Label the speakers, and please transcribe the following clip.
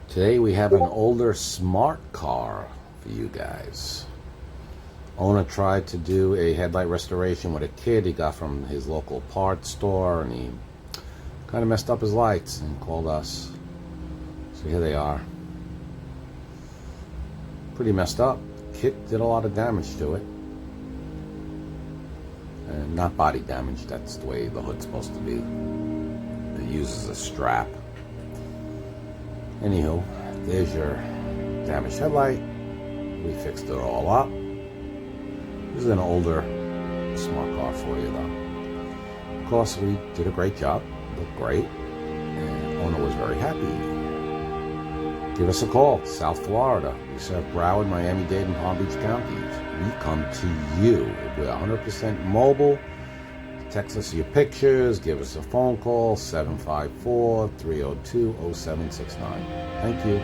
Speaker 1: Today we have an older smart car for you guys. Owner tried to do a headlight restoration with a kit he got from his local parts store, and he kind of messed up his lights and called us. So here they are. Pretty messed up. Kit did a lot of damage to it. And not body damage, that's the way the hood's supposed to be. It uses a strap. Anywho, there's your damaged headlight. We fixed it all up. This is an older smart car for you though. Of course, we did a great job. Looked great. And owner was very happy. Give us a call. South Florida. We serve Broward, Miami-Dade, and Palm Beach counties. We come to you. We're 100% mobile. Text us your pictures. Give us a phone call. 754-302-0769. Thank you.